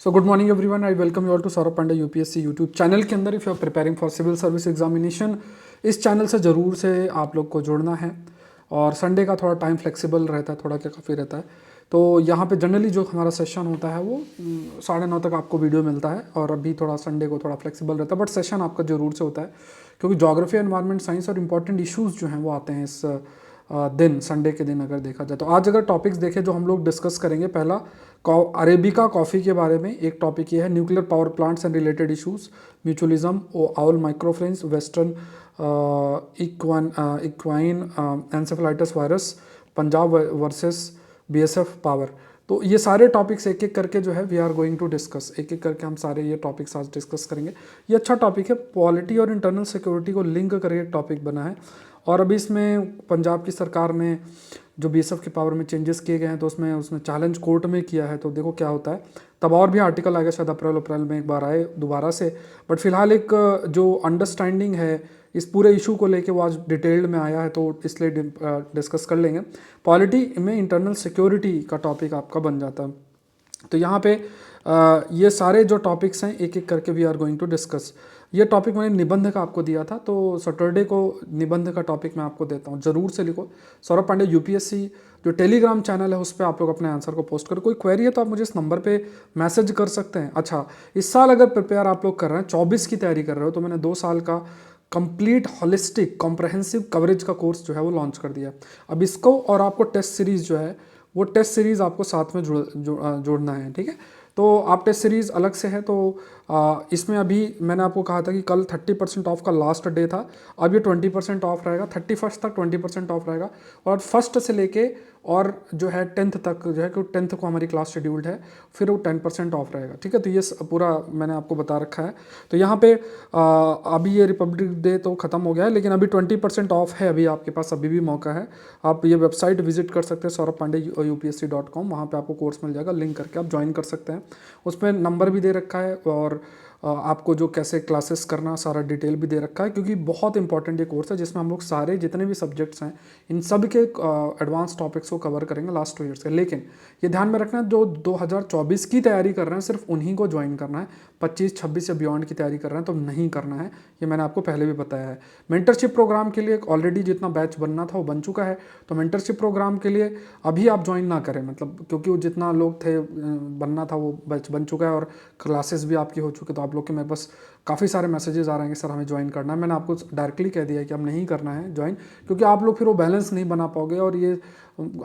So good morning everyone, I welcome you all to Saurabh Pandey UPSC YouTube channel के अंदर। If you are preparing for civil service examination, इस channel से ज़रूर से आप लोग को जुड़ना है। और संडे का थोड़ा टाइम फ्लेक्सिबल रहता है, थोड़ा क्या काफ़ी रहता है। तो यहाँ पे जनरली जो हमारा सेशन होता है वो 9:30 तक आपको वीडियो मिलता है। और अभी थोड़ा संडे को थोड़ा फ्लेक्सिबल रहता है, बट सेशन आपका ज़रूर से होता है, क्योंकि जोग्राफी एनवायरनमेंट साइंस और इंपॉर्टेंट इशूज़ जो हैं वो आते हैं इस दिन, संडे के दिन अगर देखा जाए तो। आज अगर टॉपिक्स देखें जो हम लोग डिस्कस करेंगे, पहला अरेबिका कॉफ़ी के बारे में एक टॉपिक ये है, nuclear power plants and related issues, mutualism, owl माइक्रोफ्रेंस, western equine encephalitis virus, Punjab versus BSF power. तो ये सारे टॉपिक्स एक एक करके जो है we are going to discuss, एक एक करके हम सारे ये टॉपिक्स आज डिस्कस करेंगे। ये अच्छा टॉपिक है, पॉलिटी और इंटरनल सिक्योरिटी को लिंक करके एक टॉपिक बना है। और अभी इसमें पंजाब की सरकार ने जो बीएसएफ के पावर में चेंजेस किए गए हैं, तो उसमें उसने चैलेंज कोर्ट में किया है। तो देखो क्या होता है, तब और भी आर्टिकल आएगा शायद अप्रैल में एक बार आए दोबारा से। बट फिलहाल एक जो अंडरस्टैंडिंग है इस पूरे इशू को लेके वो आज डिटेल्ड में आया है, तो इसलिए डिस्कस कर लेंगे। पॉलिटी में इंटरनल सिक्योरिटी का टॉपिक आपका बन जाता है। तो यहाँ पे ये सारे जो टॉपिक्स हैं एक एक करके we are going to discuss. ये टॉपिक मैंने निबंध का आपको दिया था, तो सैटरडे को निबंध का टॉपिक मैं आपको देता हूँ, ज़रूर से लिखो। सौरभ पांडे यूपीएससी जो टेलीग्राम चैनल है उस पर आप लोग अपने आंसर को पोस्ट करो। कोई क्वेरी है तो आप मुझे इस नंबर पे मैसेज कर सकते हैं। अच्छा, इस साल अगर प्रिपेयर आप लोग कर रहे हैं, 24 की तैयारी कर रहे हो, तो मैंने 2 साल का कंप्लीट हॉलिस्टिक कॉम्प्रहेंसिव कवरेज का कोर्स जो है वो लॉन्च कर दिया। अब इसको और आपको टेस्ट सीरीज़ जो है वो टेस्ट सीरीज़ आपको साथ में जोड़ना है, ठीक है। तो आप टेस्ट सीरीज़ अलग से है, तो इसमें अभी मैंने आपको कहा था कि कल 30% ऑफ का लास्ट डे था। अब ये 20% ऑफ रहेगा, 31st तक 20% ऑफ रहेगा। और फर्स्ट से लेके और जो है 10th तक जो है, क्योंकि 10th को हमारी क्लास शेड्यूल्ड है, फिर वो 10% ऑफ रहेगा, ठीक है। तो ये पूरा मैंने आपको बता रखा है। तो यहाँ पे अभी ये रिपब्लिक डे तो ख़त्म हो गया है, लेकिन अभी 20% ऑफ है, अभी आपके पास अभी भी मौका है। आप ये वेबसाइट विजिट कर सकते हैं saurabpandey.upsc.com, वहाँ पे आपको कोर्स मिल जाएगा, लिंक करके आप ज्वाइन कर सकते हैं। उसमें नंबर भी दे रखा है और आपको जो कैसे क्लासेस करना सारा डिटेल भी दे रखा है, क्योंकि बहुत इंपॉर्टेंट ये कोर्स है जिसमें हम लोग सारे जितने भी सब्जेक्ट्स हैं इन सब के एडवांस टॉपिक्स को कवर करेंगे लास्ट 2 ईयर्स के। लेकिन ये ध्यान में रखना, जो 2024 की तैयारी कर रहे हैं सिर्फ उन्हीं को ज्वाइन करना है। 25-26 या बियॉन्ड की तैयारी कर रहे हैं तो नहीं करना है, ये मैंने आपको पहले भी बताया है। मेंटरशिप प्रोग्राम के लिए ऑलरेडी जितना बैच बनना था वो बन चुका है, तो मेंटरशिप प्रोग्राम के लिए अभी आप ज्वाइन ना करें, मतलब क्योंकि वो जितना लोग थे बनना था वो बैच बन चुका है और क्लासेस भी आपकी हो चुकी है। तो आप लोग के मेरे पास काफ़ी सारे मैसेजेस आ रहे हैं कि सर हमें ज्वाइन करना है। मैंने आपको डायरेक्टली कह दिया है कि अब नहीं करना है ज्वाइन, क्योंकि आप लोग फिर वो बैलेंस नहीं बना पाओगे, और ये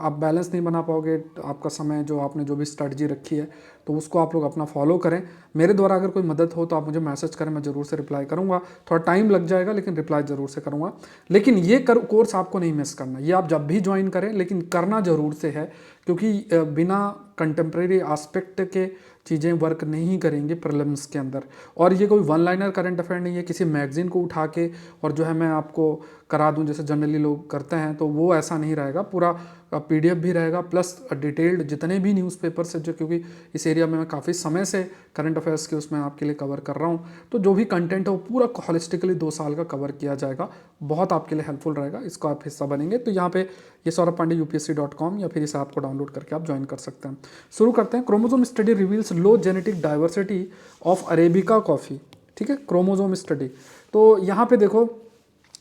आप बैलेंस नहीं बना पाओगे। आपका समय जो आपने जो भी स्ट्रेटजी रखी है तो उसको आप लोग अपना फॉलो करें। मेरे द्वारा अगर कोई मदद हो तो आप मुझे मैसेज करें, मैं ज़रूर से रिप्लाई करूँगा। थोड़ा टाइम लग जाएगा लेकिन रिप्लाई ज़रूर से करूँगा। लेकिन ये कोर्स आपको नहीं मिस करना, ये आप जब भी ज्वाइन करें लेकिन करना ज़रूर से है, क्योंकि बिना कंटेम्प्रेरी आस्पेक्ट के चीज़ें वर्क नहीं करेंगी प्रीलिम्स के अंदर। और ये कोई वन लाइनर करंट अफेयर नहीं है किसी मैगजीन को उठा के और जो है मैं आपको करा दूं जैसे जनरली लोग करते हैं, तो वो ऐसा नहीं रहेगा। पूरा पीडीएफ भी रहेगा प्लस डिटेल्ड जितने भी न्यूज़पेपर्स है, जो क्योंकि इस एरिया में मैं काफ़ी समय से करंट अफेयर्स के उसमें आपके लिए कवर कर रहा हूँ, तो जो भी कंटेंट है वो पूरा हॉलिस्टिकली 2 साल का कवर किया जाएगा। बहुत आपके लिए हेल्पफुल रहेगा, इसको आप हिस्सा बनेंगे। तो यहाँ पे ये saurabpandey.upsc.com या फिर इस ऐप को डाउनलोड करके आप ज्वाइन कर सकते हैं। शुरू करते हैं। Chromosome study reveals low genetic diversity of arabica coffee, ठीक है, क्रोमोसोम स्टडी। तो यहाँ पे देखो,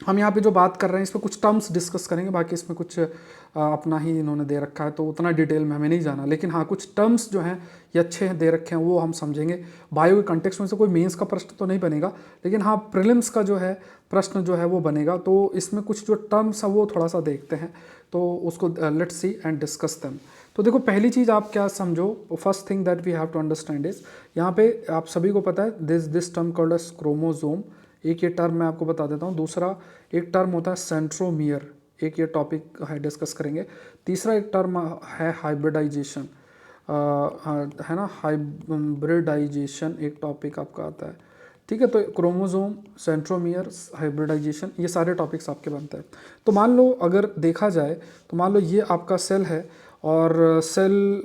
हम यहाँ पे जो बात कर रहे हैं इसमें कुछ टर्म्स डिस्कस करेंगे, बाकी इसमें कुछ अपना ही इन्होंने दे रखा है तो उतना डिटेल में हमें नहीं जाना। लेकिन हाँ, कुछ टर्म्स जो हैं ये अच्छे हैं, दे रखे हैं, वो हम समझेंगे। बायो के कंटेक्स्ट में से कोई मेंस का प्रश्न तो नहीं बनेगा, लेकिन हाँ प्रीलिम्स का जो है प्रश्न जो है वो बनेगा। तो इसमें कुछ जो टर्म्स है वो थोड़ा सा देखते हैं, तो उसको let's see and discuss them. तो देखो, पहली चीज़ आप क्या समझो, first thing that we have to understand is, यहाँ पे आप सभी को पता है दिस टर्म कॉल्ड एज क्रोमोसोम। एक ये टर्म मैं आपको बता देता हूँ। दूसरा एक टर्म होता है सेंट्रोमियर, एक ये टॉपिक है डिस्कस करेंगे। तीसरा एक टर्म है हाइब्रिडाइजेशन, है ना, हाइब्रिडाइजेशन एक टॉपिक आपका आता है, ठीक है। तो क्रोमोसोम, सेंट्रोमियर, हाइब्रिडाइजेशन, ये सारे टॉपिक्स आपके बनते हैं। तो मान लो अगर देखा जाए तो मान लो ये आपका सेल है और सेल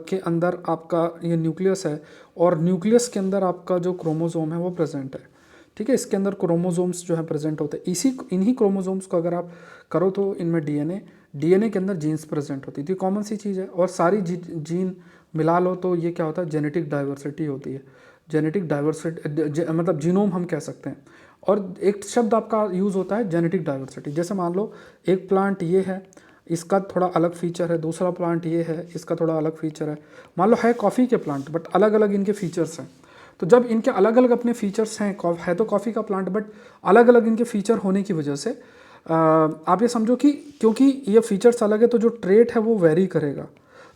के अंदर आपका ये न्यूक्लियस है, और न्यूक्लियस के अंदर आपका जो क्रोमोसोम है वो प्रेजेंट है, ठीक है। इसके अंदर क्रोमोसोम्स जो है प्रेजेंट होते हैं। इन्हीं क्रोमोसोम्स को अगर आप करो तो इनमें डीएनए के अंदर जीन्स प्रेजेंट होती है, तो कॉमन सी चीज़ है। और सारी जीन मिला लो तो ये क्या होता है, जेनेटिक डाइवर्सिटी होती है। जेनेटिक डाइवर्सिटी मतलब जीनोम हम कह सकते हैं। और एक शब्द आपका यूज़ होता है जेनेटिक डाइवर्सिटी। जैसे मान लो एक प्लांट ये है, इसका थोड़ा अलग फीचर है, दूसरा प्लांट ये है, इसका थोड़ा अलग फीचर है। मान लो है कॉफ़ी के प्लांट बट अलग अलग इनके फीचर्स हैं। तो जब इनके अलग अलग अपने फीचर्स हैं, है तो कॉफ़ी का प्लांट बट अलग अलग इनके फीचर होने की वजह से आप ये समझो कि क्योंकि ये फीचर्स अलग है तो जो ट्रेट है वो वेरी करेगा।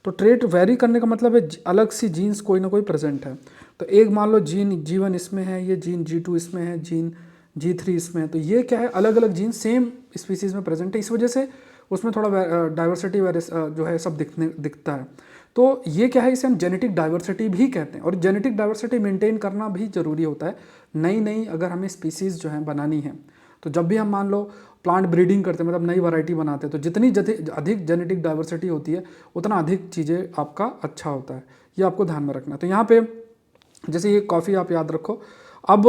तो ट्रेट वेरी करने का मतलब है अलग सी जीन्स कोई ना कोई प्रेजेंट है। तो एक मान लो जीन G1 इसमें है, ये जीन G2 इसमें है, जीन G3 इसमें है। तो ये क्या है, अलग अलग जीन सेम स्पीसीज में प्रेजेंट है, इस वजह से उसमें थोड़ा डाइवर्सिटी जो है सब दिखता है। तो ये क्या है, इसे हम जेनेटिक डाइवर्सिटी भी कहते हैं। और जेनेटिक डाइवर्सिटी मेंटेन करना भी जरूरी होता है नई नई अगर हमें स्पीसीज जो है बनानी है। तो जब भी हम मान लो प्लांट ब्रीडिंग करते हैं, मतलब नई वैरायटी बनाते हैं, तो जितनी अधिक जेनेटिक डाइवर्सिटी होती है उतना अधिक चीज़ें आपका अच्छा होता है। ये आपको ध्यान में रखना है। तो यहाँ पे जैसे ये कॉफ़ी आप याद रखो। अब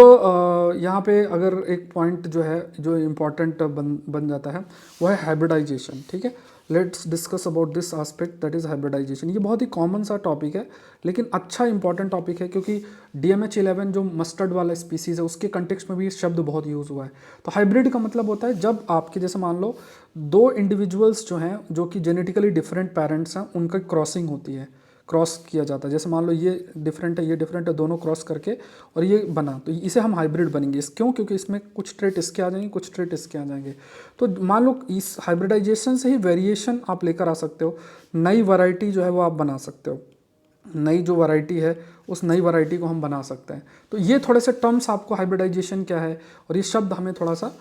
यहाँ पे अगर एक पॉइंट जो है जो इम्पॉर्टेंट बन जाता है वो है हाइब्रिडाइजेशन। ठीक है, let's discuss about this aspect, that is hybridisation. ये बहुत ही कॉमन सा टॉपिक है लेकिन अच्छा इंपॉर्टेंट टॉपिक है, क्योंकि DMH11 जो मस्टर्ड वाला स्पीसीज़ है उसके कंटेक्स्ट में भी ये शब्द बहुत यूज़ हुआ है। तो हाइब्रिड का मतलब होता है जब आपके जैसे मान लो दो इंडिविजुअल्स जो हैं जो कि जेनेटिकली डिफरेंट पेरेंट्स हैं उनका क्रॉसिंग होती है, क्रॉस किया जाता है। जैसे मान लो ये डिफरेंट है, ये डिफरेंट है, दोनों क्रॉस करके और ये बना, तो इसे हम हाइब्रिड बनेंगे। इस क्यों, क्योंकि इसमें कुछ ट्रेट इसके आ जाएंगे, कुछ ट्रेट इसके आ जाएंगे। तो मान लो इस हाइब्रिडाइजेशन से ही वेरिएशन आप लेकर आ सकते हो, नई वैरायटी जो है वो आप बना सकते हो। नई जो वैरायटी है उस नई वैरायटी को हम बना सकते हैं। तो ये थोड़े से टर्म्स आपको हाइब्रिडाइजेशन क्या है और ये शब्द हमें थोड़ा सा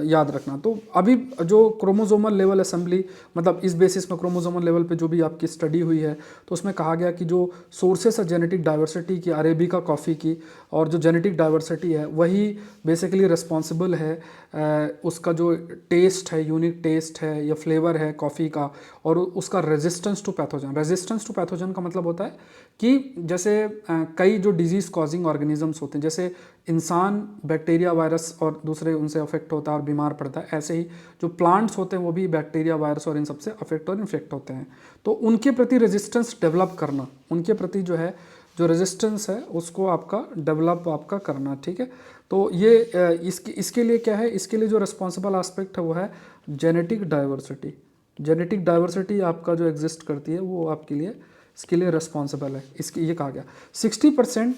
याद रखना। तो अभी जो क्रोमोसोमल लेवल असेंबली, मतलब इस बेसिस में क्रोमोसोमल लेवल पे जो भी आपकी स्टडी हुई है तो उसमें कहा गया कि जो सोर्सेस है जेनेटिक डाइवर्सिटी की, अरेबिका कॉफ़ी की, और जो जेनेटिक डाइवर्सिटी है वही बेसिकली रिस्पॉन्सिबल है उसका जो टेस्ट है, यूनिक टेस्ट है या फ्लेवर है कॉफ़ी का, और उसका resistance to pathogen. Resistance to pathogen का मतलब होता है कि जैसे कई जो डिजीज़ कॉजिंग ऑर्गेनिजम्स होते हैं, जैसे इंसान बैक्टीरिया वायरस और दूसरे उनसे अफेक्ट होता है और बीमार पड़ता है, ऐसे ही जो प्लांट्स होते हैं वो भी बैक्टीरिया वायरस और इन सबसे अफेक्ट और इन्फेक्ट होते हैं। तो उनके प्रति रेजिस्टेंस डेवलप करना, उनके प्रति जो है जो रेजिस्टेंस है उसको आपका डेवलप आपका करना। ठीक है, तो ये इसके लिए क्या है, इसके लिए जो रिस्पॉन्सिबल एस्पेक्ट है वो है जेनेटिक डाइवर्सिटी। जेनेटिक डाइवर्सिटी आपका जो एग्जिस्ट करती है वो आपके लिए इसके लिए रिस्पॉन्सिबल है। इसके ये कहा गया 60%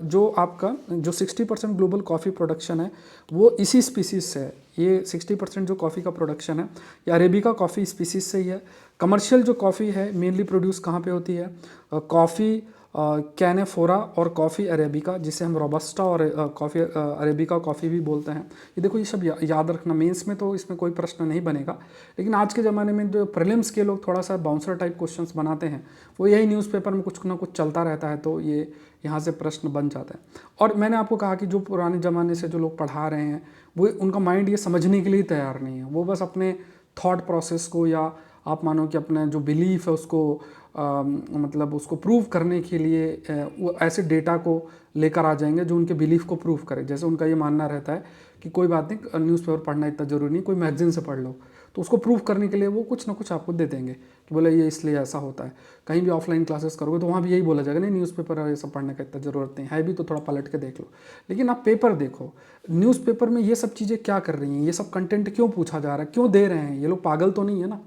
जो आपका जो 60% ग्लोबल कॉफ़ी प्रोडक्शन है वो इसी स्पीसीज से है। ये 60% जो कॉफ़ी का प्रोडक्शन है ये अरेबिका कॉफ़ी स्पीसीज से ही है। कमर्शियल जो कॉफ़ी है मेनली प्रोड्यूस कहाँ पे होती है, कॉफ़ी कैनेफोरा और कॉफ़ी अरेबिका, जिसे हम रोबस्टा और कॉफ़ी अरेबिका कॉफ़ी भी बोलते हैं। ये देखो ये सब याद रखना, मेंस में तो इसमें कोई प्रश्न नहीं बनेगा, लेकिन आज के ज़माने में जो प्रीलिम्स के लोग थोड़ा सा बाउंसर टाइप क्वेश्चंस बनाते हैं वो यही न्यूज़पेपर में कुछ ना कुछ चलता रहता है, तो ये यहाँ से प्रश्न बन जाता है। और मैंने आपको कहा कि जो पुराने ज़माने से जो लोग पढ़ा रहे हैं वो उनका माइंड ये समझने के लिए तैयार नहीं है, वो बस अपने थॉट प्रोसेस को या आप मानो कि अपना जो बिलीफ है उसको मतलब उसको प्रूव करने के लिए वो ऐसे डेटा को लेकर आ जाएंगे जो उनके बिलीफ को प्रूव करे। जैसे उनका ये मानना रहता है कि कोई बात नहीं, न्यूज़पेपर पढ़ना इतना ज़रूरी नहीं, कोई मैगजीन से पढ़ लो, तो उसको प्रूव करने के लिए वो कुछ ना कुछ आपको दे देंगे कि बोले ये इसलिए ऐसा होता है। कहीं भी ऑफलाइन क्लासेस करोगे तो वहाँ भी यही बोला जाएगा, नहीं न्यूज़पेपर ये सब पढ़ने का इतना ज़रूरत नहीं है भी तो थोड़ा पलट के देख लो। लेकिन आप पेपर देखो, न्यूज़पेपर में ये सब चीज़ें क्या कर रही हैं, ये सब कंटेंट क्यों पूछा जा रहा है, क्यों दे रहे हैं, ये लोग पागल तो नहीं है ना।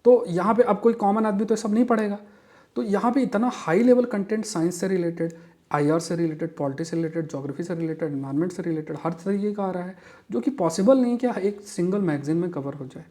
तो यहाँ पे अब कोई कॉमन आदमी तो ये सब नहीं पढ़ेगा। तो यहाँ पे इतना हाई लेवल कंटेंट साइंस से रिलेटेड, IR से रिलेटेड, पॉलिटी से रिलेटेड, ज्योग्राफी से रिलेटेड, एनवायरनमेंट से रिलेटेड, हर तरीके का आ रहा है जो कि पॉसिबल नहीं कि एक सिंगल मैगजीन में कवर हो जाए।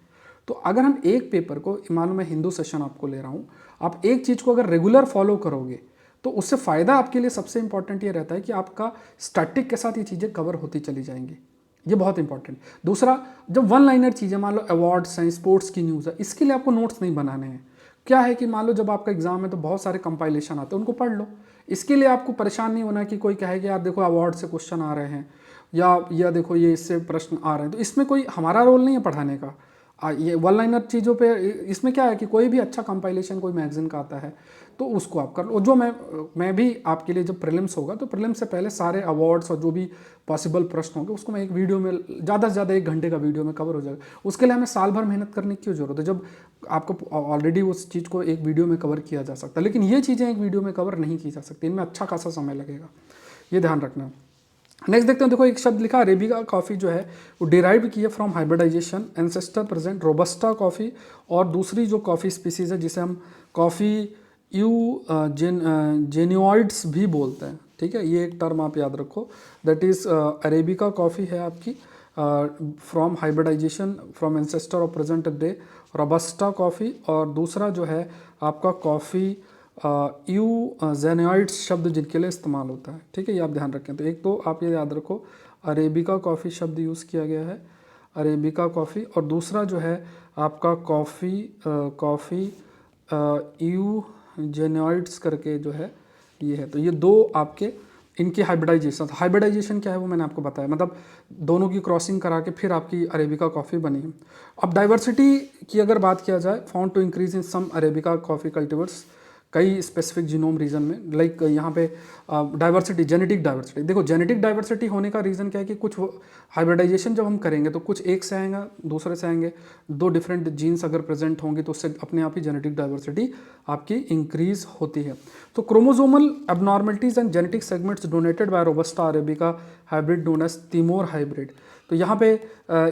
तो अगर हम एक पेपर को, मान लो मैं हिंदू सेशन आपको ले रहा हूँ, आप एक चीज़ को अगर रेगुलर फॉलो करोगे तो उससे फ़ायदा आपके लिए सबसे इंपॉर्टेंट ये रहता है कि आपका स्टैटिक के साथ ये चीज़ें कवर होती चली जाएंगी। ये बहुत इंपॉर्टेंट। दूसरा, जब वन लाइनर चीज़ें, मान लो अवार्ड्स हैं, स्पोर्ट्स की न्यूज़ है, इसके लिए आपको नोट्स नहीं बनाने हैं। क्या है कि मान लो जब आपका एग्जाम है तो बहुत सारे कंपाइलेशन आते हैं, उनको पढ़ लो। इसके लिए आपको परेशान नहीं होना कि कोई कहे कि यार देखो अवार्ड से क्वेश्चन आ रहे हैं या देखो ये इससे प्रश्न आ रहे हैं। तो इसमें कोई हमारा रोल नहीं है पढ़ाने का, ये वन लाइनर चीज़ों पे इसमें क्या है कि कोई भी अच्छा कंपाइलेशन कोई मैगजीन का आता है तो उसको आप कर लो। जो मैं भी आपके लिए जब प्रीलिम्स होगा तो प्रीलिम्स से पहले सारे अवार्ड्स और जो भी पॉसिबल प्रश्न होंगे उसको मैं एक वीडियो में ज़्यादा से ज़्यादा 1 घंटे का वीडियो में कवर हो जाएगा। उसके लिए हमें साल भर मेहनत करने की क्यों जरूरत है जब आपको ऑलरेडी उस चीज़ को एक वीडियो में कवर किया जा सकता है। लेकिन ये चीज़ें एक वीडियो में कवर नहीं की जा सकती, इनमें अच्छा खासा समय लगेगा, ये ध्यान रखना। नेक्स्ट देखते हैं, देखो एक शब्द लिखा अरेबिका कॉफ़ी जो है वो डिराइव की है from hybridisation ancestor present robusta coffee, और दूसरी जो कॉफ़ी स्पीसीज है जिसे हम कॉफ़ी जेन्युइड्स भी बोलते हैं, ठीक है, ये एक टर्म आप याद रखो, दैट इज़ अरेबिका कॉफ़ी है आपकी from hybridisation from ancestor of present day robusta coffee, और दूसरा जो है आपका कॉफ़ी जेन्युइड्स शब्द जिनके लिए इस्तेमाल होता है, ठीक है, ये आप ध्यान रखें। तो एक तो आप ये याद रखो अरेबिका कॉफ़ी शब्द यूज़ किया गया है, अरेबिका कॉफ़ी, और दूसरा जो है आपका कॉफ़ी जेन्युइड्स करके जो है ये है। तो ये दो आपके इनकी हाइब्रिडाइजेशन क्या है वो मैंने आपको बताया, मतलब दोनों की क्रॉसिंग करा के फिर आपकी अरेबिका कॉफ़ी बनी है। अब डाइवर्सिटी की अगर बात किया जाए, found to increase in some arabica coffee cultivators, कई स्पेसिफिक जीनोम रीजन में, लाइक यहाँ पे डाइवर्सिटी, जेनेटिक डाइवर्सिटी। देखो जेनेटिक डाइवर्सिटी होने का रीज़न क्या है कि कुछ हाइब्रिडाइजेशन जब हम करेंगे तो कुछ एक से आएगा दूसरे से आएंगे, दो डिफरेंट जीन्स अगर प्रेजेंट होंगे तो उससे अपने आप ही जेनेटिक डाइवर्सिटी आपकी इंक्रीज होती है। तो chromosomal abnormalities and genetic segments donated by robusta arabica hybrid known as Timor hybrid. तो यहाँ पे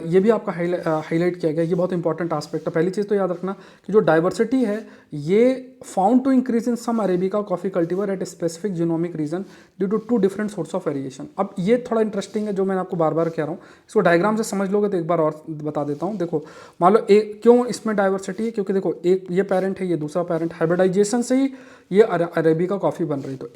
ये भी आपका हाईलाइट किया गया, ये बहुत इंपॉर्टेंट एस्पेक्ट है। पहली चीज़ तो याद रखना कि जो डाइवर्सिटी है ये found to increase in some arabica coffee cultivar at specific genomic region due to 2 different source of variation. अब ये थोड़ा इंटरेस्टिंग है, जो मैंने आपको बार बार कह रहा हूँ, इसको डायग्राम से समझ लोगे तो एक बार और बता देता हूँ। देखो मान लो एक क्यों इसमें डाइवर्सिटी है, क्योंकि देखो एक ये पेरेंट है, ये दूसरा पेरेंट, हाइब्रिडाइजेशन से ही ये अरेबिका कॉफ़ी बन रही। तो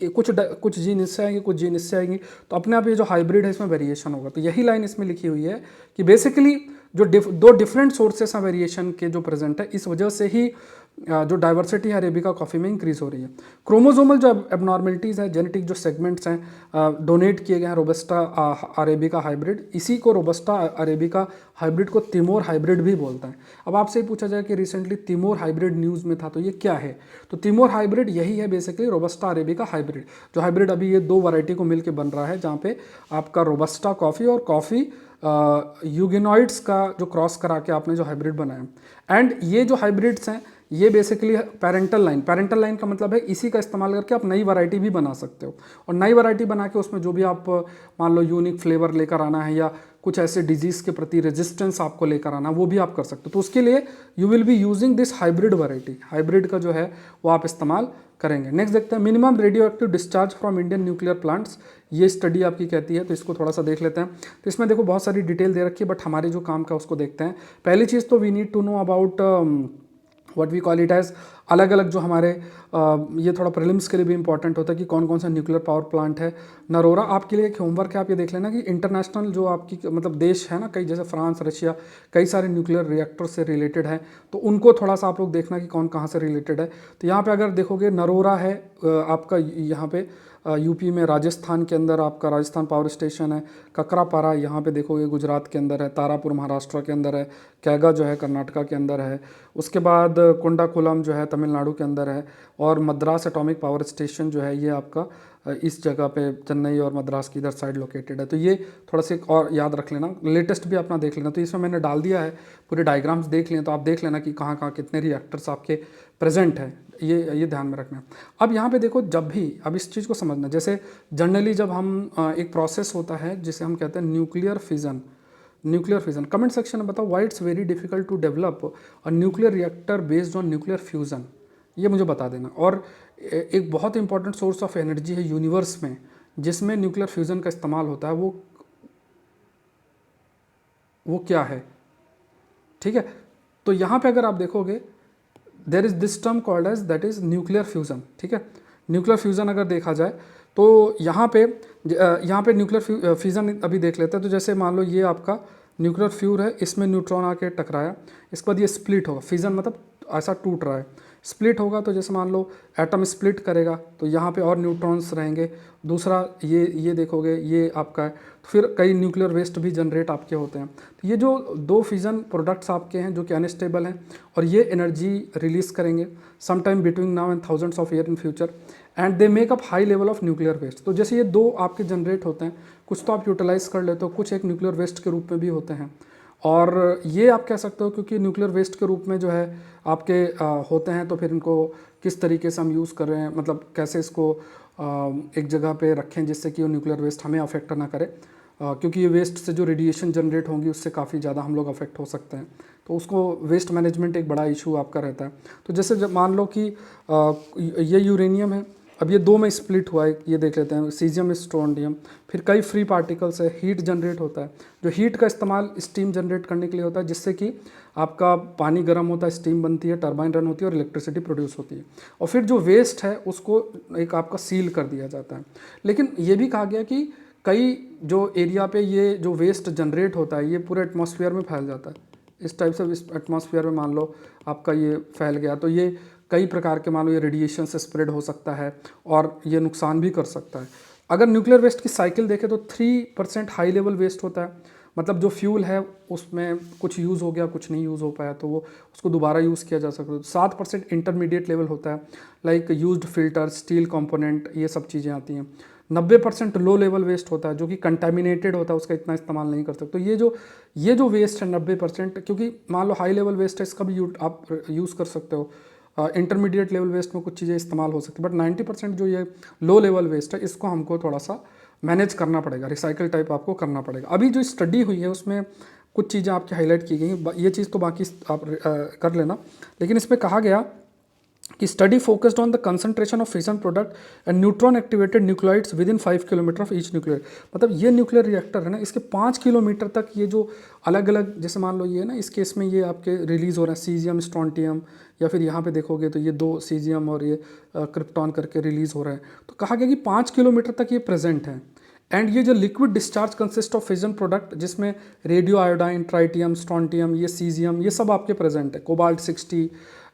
कुछ जीन इससे आएंगे, कुछ जीन इससे आएंगी, तो अपने आप ये जो हाइब्रिड है इसमें वेरिएशन होगा। तो यही लाइन इसमें लिखी हुई है कि बेसिकली जो दो डिफरेंट सोर्सेस हैं वेरिएशन के जो प्रेजेंट है, इस वजह से ही जो डाइवर्सिटी है अरेबिका कॉफ़ी में इंक्रीज हो रही है। क्रोमोजोमल जो एबनॉर्मलिटीज़ हैं, जेनेटिक जो सेगमेंट्स हैं डोनेट किए गए हैं रोबस्टा अरेबिका हाइब्रिड, इसी को रोबस्टा अरेबिका हाइब्रिड को तिमोर हाइब्रिड भी बोलता है। अब आपसे पूछा जाए कि रिसेंटली तिमोर हाइब्रिड न्यूज़ में था, तो ये क्या है? तो तिमोर हाइब्रिड यही है बेसिकली रोबस्टा अरेबिका हाइब्रिड, जो हाइब्रिड अभी ये 2 वैरायटी को मिलकर बन रहा है, जहाँ पे आपका रोबस्टा कॉफ़ी और कॉफ़ी यूगेनॉइड्स का जो क्रॉस करा के आपने जो हाइब्रिड बनाया। एंड ये जो हाइब्रिड्स हैं ये बेसिकली पैरेंटल लाइन का मतलब है इसी का इस्तेमाल करके आप नई वैरायटी भी बना सकते हो, और नई वैरायटी बना के उसमें जो भी आप मान लो यूनिक फ्लेवर लेकर आना है या कुछ ऐसे डिजीज़ के प्रति रेजिस्टेंस आपको लेकर आना, वो भी आप कर सकते हो। तो उसके लिए you will be using this hybrid variety, hybrid का जो है वो आप इस्तेमाल करेंगे। नेक्स्ट देखते हैं minimum radio active discharge from Indian nuclear plants, ये स्टडी आपकी कहती है, तो इसको थोड़ा सा देख लेते हैं। तो इसमें देखो बहुत सारी डिटेल दे रखी है, बट हमारे जो काम का उसको देखते हैं। पहली चीज़ तो we need to know about what we call it as, अलग अलग जो हमारे ये थोड़ा प्रीलिम्स के लिए भी इंपॉर्टेंट होता है कि कौन कौन सा न्यूक्लियर पावर प्लांट है। नरोरा आपके लिए एक होमवर्क है, आप ये देख लेना कि इंटरनेशनल जो आपकी मतलब देश है ना, कई जैसे फ्रांस, रशिया, कई सारे न्यूक्लियर रिएक्टर से रिलेटेड है, तो उनको थोड़ा सा आप लोग देखना कि कौन कहाँ से रिलेटेड है। तो यहाँ पे अगर देखोगे नरोरा है आपका यहाँ पे यूपी में, राजस्थान के अंदर आपका राजस्थान पावर स्टेशन है, ककरापारा यहाँ पे देखोगे गुजरात के अंदर है, तारापुर महाराष्ट्र के अंदर है, कैगा जो है कर्नाटका के अंदर है, उसके बाद कुंडाकुलम जो है तमिलनाडु के अंदर है, और मद्रास एटॉमिक पावर स्टेशन जो है ये आपका इस जगह पे चेन्नई और मद्रास की इधर साइड लोकेटेड है। तो ये थोड़ा सा और याद रख लेना, लेटेस्ट भी अपना देख लेना। तो इसमें मैंने डाल दिया है, पूरे डायग्राम्स देख लें तो आप देख लेना कि कहाँ कहाँ कितने रिएक्टर्स आपके प्रेजेंट हैं, ये ध्यान में रखना। अब यहाँ पे देखो, जब भी अब इस चीज़ को समझना, जैसे जनरली जब हम एक प्रोसेस होता है जिसे हम कहते हैं न्यूक्लियर फिजन, कमेंट सेक्शन में बताओ why it's very difficult to develop a nuclear reactor based on nuclear fusion, ये मुझे बता देना। और एक बहुत इंपॉर्टेंट सोर्स ऑफ एनर्जी है यूनिवर्स में जिसमें न्यूक्लियर फ्यूज़न का इस्तेमाल होता है, वो क्या है? ठीक है, तो यहाँ पे अगर आप देखोगे there is this term called as that is nuclear fusion. ठीक है, न्यूक्लियर फ्यूज़न अगर देखा जाए तो यहाँ पे न्यूक्लियर फ्यूज़न अभी देख लेते हैं। तो जैसे मान लो ये आपका न्यूक्लियर फ्यूर है, इसमें न्यूट्रॉन आके टकराया, इसके बाद ये स्प्लिट होगा, फ्यूज़न मतलब ऐसा टूट रहा है, स्प्लिट होगा तो जैसे मान लो एटम स्प्लिट करेगा तो यहाँ पे और न्यूट्रॉन्स रहेंगे। दूसरा ये देखोगे ये आपका है, तो फिर कई न्यूक्लियर वेस्ट भी जनरेट आपके होते हैं। तो ये जो दो फिजन प्रोडक्ट्स आपके हैं जो कि अनस्टेबल हैं और ये एनर्जी रिलीज करेंगे some time between now and thousands of year in future and they make up high level of nuclear waste. तो जैसे ये दो आपके जनरेट होते हैं, कुछ तो आप यूटिलाइज कर लेते हो, कुछ एक न्यूक्लियर वेस्ट के रूप में भी होते हैं। और ये आप कह सकते हो क्योंकि न्यूक्लियर वेस्ट के रूप में जो है आपके होते हैं, तो फिर इनको किस तरीके से हम यूज़ कर रहे हैं, मतलब कैसे इसको एक जगह पे रखें जिससे कि वो न्यूक्लियर वेस्ट हमें अफेक्ट ना करे, क्योंकि ये वेस्ट से जो रेडिएशन जनरेट होंगी उससे काफ़ी ज़्यादा हम लोग अफेक्ट हो सकते हैं। तो उसको वेस्ट मैनेजमेंट एक बड़ा इशू आपका रहता है। तो जैसे जब मान लो कि ये यूरेनियम है, अब ये दो में स्प्लिट हुआ है, ये देख लेते हैं, सीजियम स्ट्रोंडियम, फिर कई फ्री पार्टिकल्स है, हीट जनरेट होता है, जो हीट का इस्तेमाल स्टीम जनरेट करने के लिए होता है, जिससे कि आपका पानी गर्म होता है, स्टीम बनती है, टरबाइन रन होती है और इलेक्ट्रिसिटी प्रोड्यूस होती है। और फिर जो वेस्ट है उसको एक आपका सील कर दिया जाता है। लेकिन ये भी कहा गया कि कई जो एरिया पे ये जो वेस्ट जनरेट होता है ये पूरे एटमॉस्फेयर में फैल जाता है। इस टाइप से एटमॉस्फेयर में मान लो आपका ये फैल गया तो ये कई प्रकार के मान लो ये रेडिएशन से स्प्रेड हो सकता है और ये नुकसान भी कर सकता है। अगर न्यूक्लियर वेस्ट की साइकिल देखें तो 3% हाई लेवल वेस्ट होता है, मतलब जो फ्यूल है उसमें कुछ यूज़ हो गया, कुछ नहीं यूज़ हो पाया तो वो उसको दोबारा यूज़ किया जा सकता है। 7% इंटरमीडिएट लेवल होता है, like used filter, steel component, ये सब चीज़ें आती हैं। 90% लो लेवल वेस्ट होता है जो कि कंटेमिनेटेड होता है, उसका इतना इस्तेमाल नहीं कर सकते। तो ये जो वेस्ट है 90%, क्योंकि मान लो हाई लेवल वेस्ट है इसका भी आप यूज़ कर सकते हो, इंटरमीडिएट लेवल वेस्ट में कुछ चीज़ें इस्तेमाल हो सकती है, बट 90% जो ये लो लेवल वेस्ट है इसको हमको थोड़ा सा मैनेज करना पड़ेगा, रिसाइकिल टाइप आपको करना पड़ेगा। अभी जो स्टडी हुई है उसमें कुछ चीज़ें आपकी हाईलाइट की गई, ये चीज़ तो बाकी आप कर लेना, लेकिन इसमें कहा गया कि study focused on the concentration of fission product and neutron activated nuclides with in 5 kilometre of each nuclear. मतलब ये न्यूक्लियर रिएक्टर है ना, इसके 5 किलोमीटर तक ये जो अलग अलग, जैसे मान लो ये ना, इस केस में ये आपके रिलीज़ हो रहे हैं सीजियम, स्ट्रोंटियम, या फिर यहाँ पे देखोगे तो ये 2 सीजियम और ये क्रिप्टॉन करके रिलीज़ हो रहा है। तो कहा गया कि 5 किलोमीटर तक ये प्रेजेंट है। एंड ये जो liquid discharge consist of fission product जिसमें रेडियो आयोडाइन, ट्राइटियम, स्ट्रोंटियम, ये सीजियम, ये सब आपके प्रेजेंट है, cobalt 60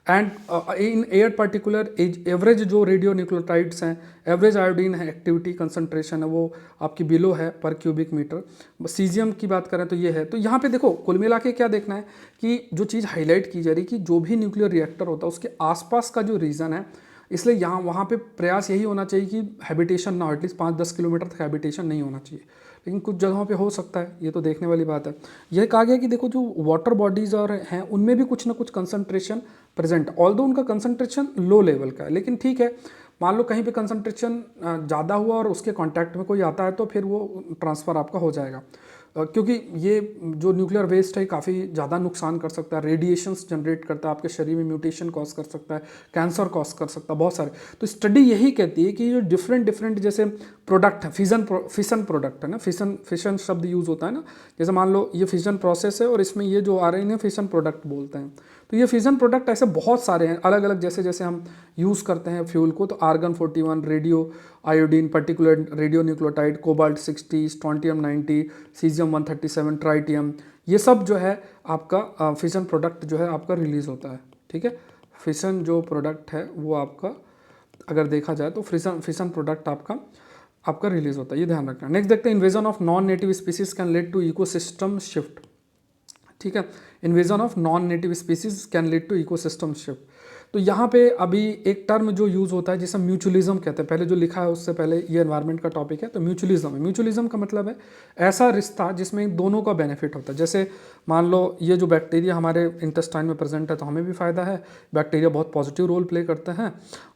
and in air particular average जो रेडियो न्यूक्लियोटाइड्स हैं, एवरेज आयोडीन है एक्टिविटी कंसंट्रेशन है वो आपकी बिलो है पर क्यूबिक मीटर। सीजियम की बात करें तो ये है। तो यहाँ पे देखो कुल मिला के क्या देखना है कि जो चीज़ हाईलाइट की जा रही कि जो भी न्यूक्लियर रिएक्टर होता है उसके आसपास का जो रीजन है, इसलिए यहाँ वहाँ पे प्रयास यही होना चाहिए कि हैबिटेशन ना हो, एटलीस्ट 5-10 किलोमीटर तक हैबिटेशन नहीं होना चाहिए, लेकिन कुछ जगहों पे हो सकता है, ये तो देखने वाली बात है। यह कहा गया कि देखो जो वाटर बॉडीज़ और हैं उनमें भी कुछ ना कुछ कंसंट्रेशन प्रेजेंट, ऑल्दो उनका कंसंट्रेशन लो लेवल का है, लेकिन ठीक है, मान लो कहीं पे कंसंट्रेशन ज़्यादा हुआ और उसके कांटेक्ट में कोई आता है तो फिर वो ट्रांसफ़र आपका हो जाएगा, क्योंकि ये जो न्यूक्लियर वेस्ट है काफ़ी ज़्यादा नुकसान कर सकता है, रेडिएशंस जनरेट करता है, आपके शरीर में म्यूटेशन कॉज कर सकता है, कैंसर कॉज कर सकता है, बहुत सारे। तो स्टडी यही कहती है कि जो डिफरेंट जैसे प्रोडक्ट है, फिशन प्रोडक्ट है ना, फिशन शब्द यूज़ होता है ना, जैसे मान लो ये फिशन प्रोसेस है और इसमें ये जो आ रहे हैं फिशन प्रोडक्ट बोलते हैं। तो ये फिजन प्रोडक्ट ऐसे बहुत सारे हैं अलग अलग, जैसे जैसे हम यूज़ करते हैं फ्यूल को, तो argon 41, radio iodine, particular radio nucleotide, cobalt 60, strontium 90, caesium 137, tritium, ये सब जो है आपका फिशन प्रोडक्ट जो है आपका रिलीज़ होता है। ठीक है, फिशन जो प्रोडक्ट है वो आपका अगर देखा जाए तो फिशन प्रोडक्ट आपका रिलीज़ होता है, ये ध्यान रखना। नेक्स्ट देखते हैं, invasion of non native species can lead to ecosystem shift. ठीक है, invasion of non native species can lead to ecosystem shift. तो यहाँ पे अभी एक टर्म जो यूज़ होता है जिसे म्यूचुअलिज्म कहते हैं, पहले जो लिखा है उससे पहले ये एनवायरनमेंट का टॉपिक है, तो म्यूचुअलिज्म है। म्यूचुअलिज्म का मतलब है ऐसा रिश्ता जिसमें दोनों का बेनिफिट होता है। जैसे मान लो ये जो बैक्टीरिया हमारे इंटेस्टाइन में प्रेजेंट है तो हमें भी फ़ायदा है, बैक्टीरिया बहुत पॉजिटिव रोल प्ले करते हैं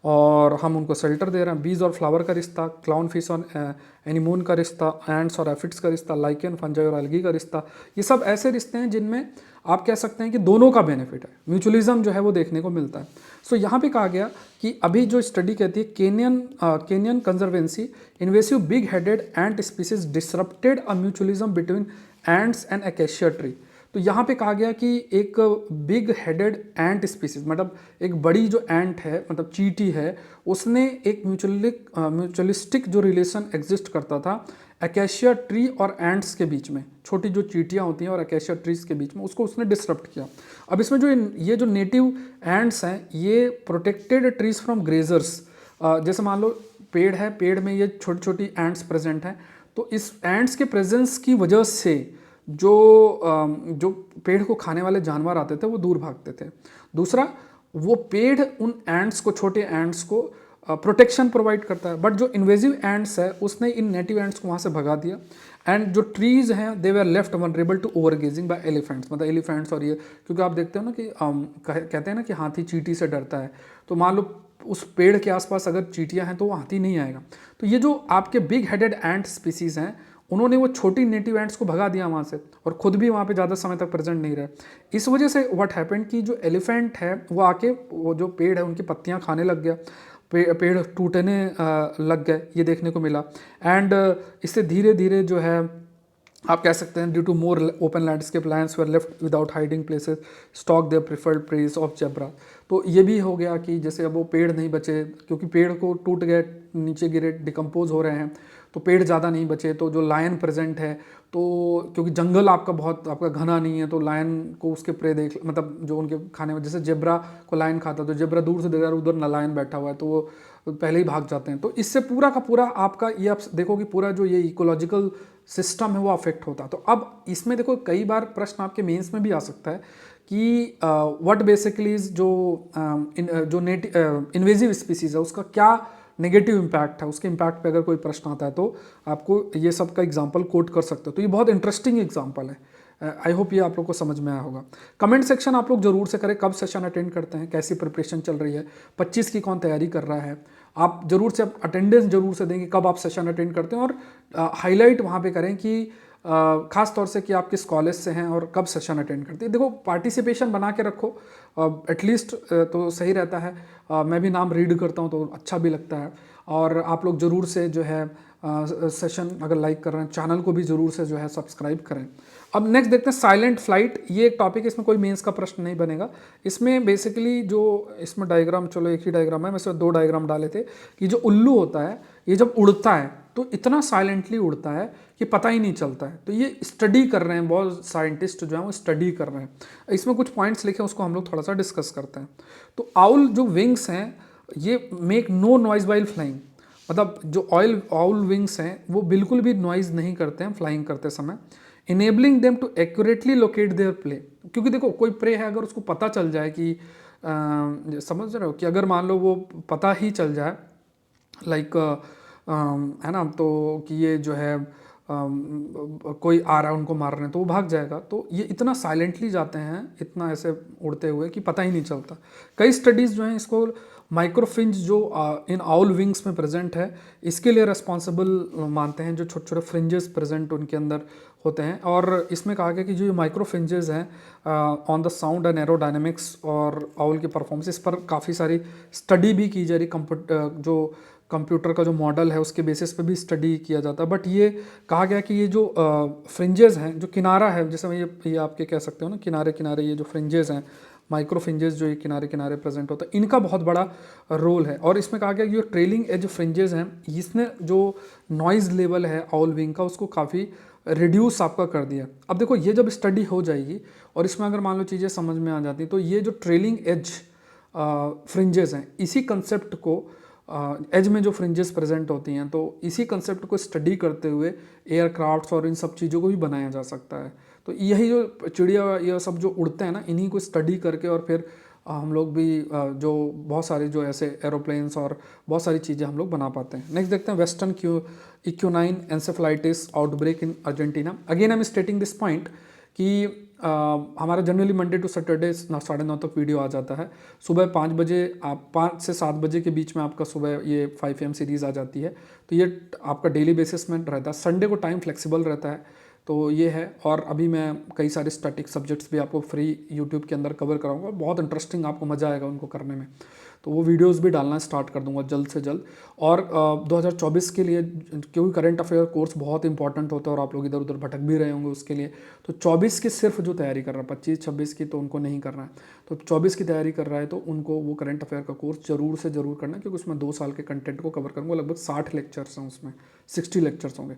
और हम उनको शेल्टर दे रहे हैं। बीज और फ्लावर का रिश्ता, क्लाउन फिश और एनीमोन का रिश्ता, एंड्स और एफिड्स का रिश्ता, लाइकेन, फंजाई और एल्गी का रिश्ता, ये सब ऐसे रिश्ते हैं जिनमें आप कह सकते हैं कि दोनों का बेनिफिट है, म्यूचुअलिज्म जो है वो देखने को मिलता है। सो यहाँ पे कहा गया कि अभी जो स्टडी कहती है Kenyon conservancy invasive big headed ant species disrupted a mutualism between ends and acacia tree. तो यहाँ पे कहा गया कि एक बिग हेडेड एंट स्पीसीज, मतलब एक बड़ी जो एंट है, मतलब चींटी है, उसने एक म्यूचुअलिस्टिक जो रिलेशन एग्जिस्ट करता था अकेशिया ट्री और एंट्स के बीच में, छोटी जो चींटियाँ होती हैं और अकेशिया ट्रीज के बीच में, उसको उसने डिसरप्ट किया। अब इसमें जो ये जो नेटिव एंट्स हैं ये प्रोटेक्टेड ट्रीज फ्रॉम ग्रेजर्स, जैसे मान लो पेड़ है, पेड़ में ये छोटी छोटी एंट्स प्रेजेंट हैं, तो इस एंट्स के प्रेजेंस की वजह से जो पेड़ को खाने वाले जानवर आते थे वो दूर भागते थे। दूसरा, वो पेड़ उन एंट्स को, छोटे एंट्स को प्रोटेक्शन प्रोवाइड करता है, बट जो इन्वेजिव एंट्स है उसने इन नेटिव एंट्स को वहाँ से भगा दिया। एंड जो ट्रीज हैं they were left vulnerable to overgrazing by elephants, मतलब एलिफेंट्स और ये, क्योंकि आप देखते हो ना कि कहते हैं ना कि हाथी चींटी से डरता है, तो मान लो उस पेड़ के आसपास अगर चींटियां हैं तो वो हाथी नहीं आएगा। तो ये जो आपके बिग हेडेड एंट स्पीसीज हैं उन्होंने वो छोटी नेटिव एंट्स को भगा दिया वहाँ से, और खुद भी वहाँ पे ज़्यादा समय तक प्रेजेंट नहीं रहे। इस वजह से व्हाट हैपेंड कि जो एलिफेंट है वो आके वो जो पेड़ है उनकी पत्तियाँ खाने लग गया, पेड़ टूटने लग गए, ये देखने को मिला। एंड इससे धीरे धीरे जो है आप कह सकते हैं due to more open landscape lions were left without hiding places stalk their preferred preys of zebra. तो ये भी हो गया कि जैसे अब वो पेड़ नहीं बचे, क्योंकि पेड़ को टूट गए, नीचे गिरे, डिकम्पोज हो रहे हैं, तो पेड़ ज़्यादा नहीं बचे। तो जो लायन प्रेजेंट है, तो क्योंकि जंगल आपका घना नहीं है, तो लायन को उसके प्रे देख, मतलब जो उनके खाने में, जैसे जेब्रा को लायन खाता, तो जेब्रा दूर से देख रहा है उधर न लायन बैठा हुआ है, तो वो पहले ही भाग जाते हैं। तो इससे पूरा का पूरा आपका ये आप देखो कि पूरा जो ये इकोलॉजिकल सिस्टम है वो अफेक्ट होता है। तो अब इसमें देखो कई बार प्रश्न आपके मेंस में भी आ सकता है कि व्हाट बेसिकली इज जो इन्वेजिव स्पीसीज है उसका क्या नेगेटिव इम्पैक्ट है, उसके इम्पैक्ट पे अगर कोई प्रश्न आता है तो आपको ये सब का एग्जांपल कोट कर सकते हो। तो ये बहुत इंटरेस्टिंग एग्जांपल है। आई होप ये आप लोग को समझ में आया होगा। कमेंट सेक्शन आप लोग जरूर से करें, कब सेशन अटेंड करते हैं, कैसी प्रिपरेशन चल रही है, 25 की कौन तैयारी कर रहा है। आप जरूर से अटेंडेंस जरूर से देंगे कब आप सेशन अटेंड करते हैं, और हाईलाइट वहाँ पे करें कि खास तौर से कि आप किस कॉलेज से हैं और कब सेशन अटेंड करते हैं। देखो पार्टिसिपेशन बना के रखो, एटलीस्ट तो सही रहता है। मैं भी नाम रीड करता हूँ तो अच्छा भी लगता है। और आप लोग ज़रूर से जो है सेशन अगर लाइक कर रहे हैं, चैनल को भी ज़रूर से जो है सब्सक्राइब करें। अब नेक्स्ट देखते हैं साइलेंट फ्लाइट। ये एक टॉपिक है, इसमें कोई मेंस का प्रश्न नहीं बनेगा। इसमें बेसिकली जो इसमें डायग्राम, चलो एक ही डायग्राम है, मैं इसमें 2 डायग्राम डाले थे कि जो उल्लू होता है ये जब उड़ता है तो इतना साइलेंटली उड़ता है कि पता ही नहीं चलता है। तो ये स्टडी कर रहे हैं, बहुत साइंटिस्ट जो हैं वो स्टडी कर रहे हैं। इसमें कुछ पॉइंट्स लिखे हैं, उसको हम लोग थोड़ा सा डिस्कस करते हैं। तो आउल जो विंग्स हैं ये make no noise while flying, मतलब जो आउल विंग्स हैं वो बिल्कुल भी नॉइज नहीं करते हैं फ्लाइंग करते समय। Enabling them to accurately locate their prey, क्योंकि देखो कोई प्रे है अगर उसको पता चल जाए कि समझ रहे हो कि अगर मान लो वो पता ही चल जाए लाइक है ना, तो कि ये जो है कोई आ रहा है उनको मार रहे हैं तो वो भाग जाएगा। तो ये इतना साइलेंटली जाते हैं, इतना ऐसे उड़ते हुए कि पता ही नहीं चलता। कई स्टडीज़ जो हैं इसको माइक्रोफिंज जो इन आउल विंग्स में प्रेजेंट है इसके लिए रिस्पॉन्सिबल मानते हैं, जो छोटे छोटे फ्रिंजेस प्रेजेंट उनके अंदर होते हैं। और इसमें कहा गया कि जो माइक्रोफिंजेस हैं on the sound and aerodynamics और आउल की परफॉर्मेंस, इस पर काफ़ी सारी स्टडी भी की जा रही। जो कंप्यूटर का जो मॉडल है उसके बेसिस पे भी स्टडी किया जाता है। बट ये कहा गया कि ये जो फ्रिंजेस हैं, जो किनारा है, जैसे ये आपके कह सकते हो ना किनारे किनारे ये जो फ्रिंजेस हैं, माइक्रो फ्रिंजेस जो ये किनारे किनारे प्रेजेंट होता है, इनका बहुत बड़ा रोल है। और इसमें कहा गया कि जो ट्रेलिंग एज फ्रिंजेस हैं इसने जो नॉइज़ लेवल है आउल विंग का उसको काफ़ी रिड्यूस आपका कर दिया। अब देखो ये जब स्टडी हो जाएगी और इसमें अगर मान लो चीज़ें समझ में आ जाती तो ये जो ट्रेलिंग एज फ्रिंजेस हैं इसी कंसेप्ट को एज में जो फ्रिंजेस प्रेजेंट होती हैं तो इसी कंसेप्ट को स्टडी करते हुए एयरक्राफ्ट्स और इन सब चीज़ों को भी बनाया जा सकता है। तो यही जो चिड़िया ये सब जो उड़ते हैं ना, इन्हीं को स्टडी करके और फिर हम लोग भी जो बहुत सारे जो ऐसे एरोप्लेन्स और बहुत सारी चीज़ें हम लोग बना पाते हैं। नेक्स्ट देखते हैं western equine encephalitis outbreak in Argentina. Again I am stating this point कि हमारा जनरली मंडे टू सैटरडे 9:30 तक वीडियो आ जाता है। सुबह 5 बजे, आप 5 से 7 बजे के बीच में आपका सुबह ये 5 AM सीरीज़ आ जाती है। तो ये आपका डेली बेसिस में रहता है। संडे को टाइम फ्लेक्सिबल रहता है, तो ये है। और अभी मैं कई सारे स्टैटिक सब्जेक्ट्स भी आपको फ्री यूट्यूब के अंदर कवर कराऊंगा, बहुत इंटरेस्टिंग, आपको मज़ा आएगा उनको करने में। तो वो वीडियोस भी डालना स्टार्ट कर दूंगा जल्द से जल्द। और 2024 के लिए, क्योंकि करंट अफेयर कोर्स बहुत इंपॉर्टेंट होता है और आप लोग इधर उधर भटक भी रहे होंगे उसके लिए, तो 24 की सिर्फ जो तैयारी कर रहा है, 25-26 की तो उनको नहीं करना है, तो 24 की तैयारी कर रहा है तो उनको वो करंट अफेयर का कोर्स जरूर से जरूर करना है, क्योंकि उसमें 2 साल के कंटेंट को कवर करूँगा। लगभग 60 लेक्चर्स हैं उसमें, 60 लेक्चर्स होंगे।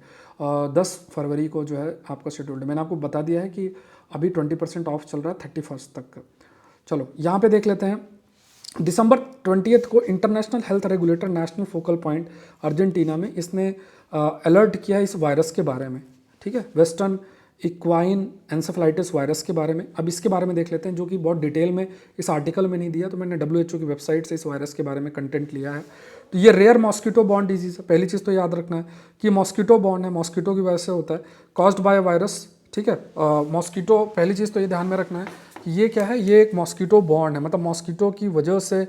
10 फरवरी को जो है आपका शेड्यूल्ड है। मैंने आपको बता दिया है कि अभी 20% ऑफ चल रहा है 31 तक का। चलो यहाँ पे देख लेते हैं। दिसंबर 20 को international health regulator national focal point Argentina में इसने अलर्ट किया इस वायरस के बारे में, ठीक है, वेस्टर्न इक्वाइन एंसेफेलाइटिस वायरस के बारे में। अब इसके बारे में देख लेते हैं, जो कि बहुत डिटेल में इस आर्टिकल में नहीं दिया, तो मैंने WHO की वेबसाइट से इस वायरस के बारे में कंटेंट लिया है। तो ये रेयर मॉस्किटो बॉर्न डिजीज है। पहली चीज़ तो याद रखना है कि मॉस्किटो बॉर्न है, मॉस्किटो की वजह से होता है, कॉज्ड बाय वायरस, ठीक है। मॉस्किटो, पहली चीज़ तो ये ध्यान में रखना है कि ये क्या है, ये एक मॉस्किटो बॉर्न है, मतलब मॉस्किटो की वजह से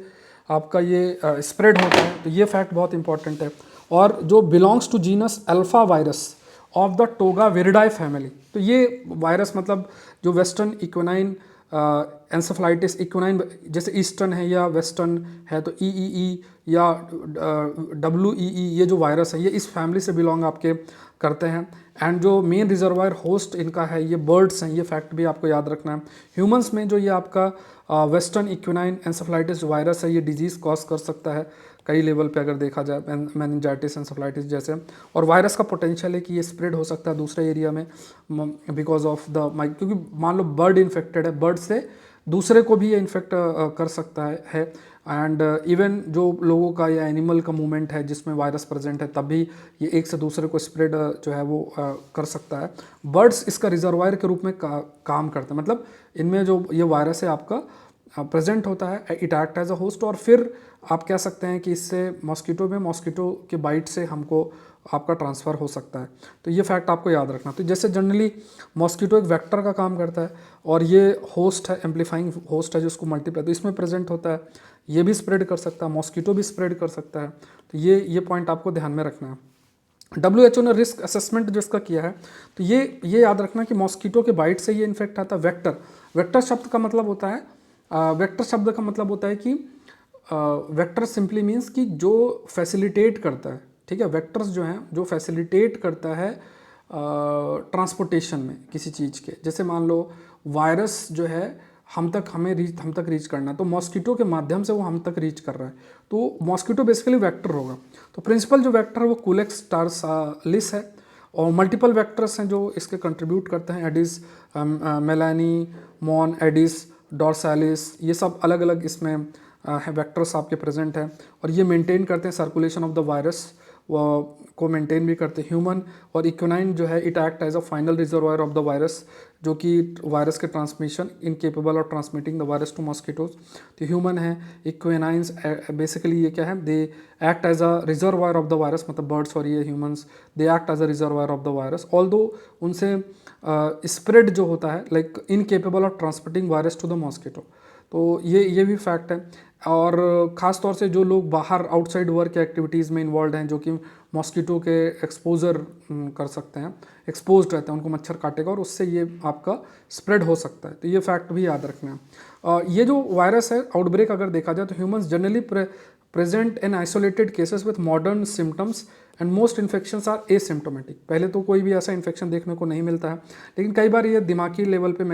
आपका ये स्प्रेड होता है, तो ये फैक्ट बहुत इंपॉर्टेंट है। और जो belongs to genus alphavirus of the togaviridae family, तो ये वायरस मतलब जो वेस्टर्न इक्वेनाइन एंसेफेलाइटिस, इक्वेनाइन जैसे ईस्टर्न है या वेस्टर्न है, तो EEE या WEE, ये जो वायरस है ये इस फैमिली से बिलोंग आपके करते हैं। एंड जो मेन रिजर्वायर होस्ट इनका है ये बर्ड्स हैं, ये फैक्ट भी आपको याद रखना है। ह्यूमंस में जो ये आपका वेस्टर्न इक्वेनाइन एंसेफेलाइटिस वायरस है, ये डिजीज़ कॉज कर सकता है कई लेवल पे अगर देखा जाए, मेनिंजाइटिस एंसेफेलाइटिस जैसे। और वायरस का पोटेंशियल है कि ये स्प्रेड हो सकता है दूसरे एरिया में बिकॉज ऑफ द क्योंकि मान लो बर्ड इन्फेक्टेड है, बर्ड से दूसरे को भी ये इन्फेक्ट कर सकता है। एंड इवन जो लोगों का या एनिमल का मूवमेंट है जिसमें वायरस प्रेजेंट है, तब भी ये एक से दूसरे को स्प्रेड जो है वो कर सकता है। बर्ड्स इसका रिजर्वायर के रूप में काम करते हैं, मतलब इनमें जो ये वायरस है आपका प्रेजेंट होता है, it act as a host, और फिर आप कह सकते हैं कि इससे मॉस्किटो के बाइट से हमको आपका ट्रांसफ़र हो सकता है। तो ये फैक्ट आपको याद रखना। तो जैसे जनरली मॉस्किटो एक वेक्टर का काम करता है और ये होस्ट है, एम्पलीफाइंग होस्ट है जिसको मल्टीप्लाई, तो इसमें प्रेजेंट होता है, ये भी स्प्रेड कर सकता है, मॉस्किटो भी स्प्रेड कर सकता है। तो ये पॉइंट आपको ध्यान में रखना है। WHO ने रिस्क असेसमेंट जिसका किया है, तो ये याद रखना कि मॉस्किटो के बाइट से ये इन्फेक्ट आता है। वेक्टर शब्द का मतलब होता है, वेक्टर शब्द का मतलब होता है कि वेक्टर सिंपली मीन्स कि जो फैसिलिटेट करता है, ठीक है। वेक्टर्स जो हैं जो फैसिलिटेट करता है ट्रांसपोर्टेशन में किसी चीज़ के, जैसे मान लो वायरस जो है हम तक रीच करना है, तो मॉस्किटो के माध्यम से वो हम तक रीच कर रहा है, तो मॉस्किटो बेसिकली वेक्टर होगा। तो प्रिंसिपल जो वेक्टर है वो कुलेक्स टार्सालिस है, और मल्टीपल वेक्टर्स हैं जो इसके कंट्रीब्यूट करते हैं, एडिस मेलानी, मॉन, एडिस, डॉर्सालिस, ये सब अलग अलग इसमें वेक्टर्स आपके प्रेजेंट हैं, और ये मेंटेन करते हैं सर्कुलेशन ऑफ द वायरस को मेंटेन भी करते हैं। ह्यूमन और इक्वेनाइन जो है it act as a final reservoir of the virus, जो कि वायरस के transmission incapable of transmitting the virus to mosquitoes. तो ह्यूमन है, इक्वेनाइंस बेसिकली ये क्या है, they act as a reservoir of the virus, मतलब बर्ड्स और ये humans they act as a reservoir of the virus, although उनसे स्प्रेड जो होता है like incapable of transmitting virus to the mosquito. तो ये भी फैक्ट है। और ख़ास तौर से जो लोग बाहर आउटसाइड वर्क एक्टिविटीज़ में इन्वॉल्व हैं, जो कि मॉस्किटो के एक्सपोजर कर सकते हैं, एक्सपोज्ड रहते हैं, उनको मच्छर काटेगा और उससे ये आपका स्प्रेड हो सकता है। तो ये फैक्ट भी याद रखना है। ये जो वायरस है आउटब्रेक अगर देखा जाए तो humans generally present in isolated cases with modern symptoms and most infections are asymptomatic. पहले तो कोई भी ऐसा इन्फेक्शन देखने को नहीं मिलता है, लेकिन कई बार ये दिमागी लेवल पे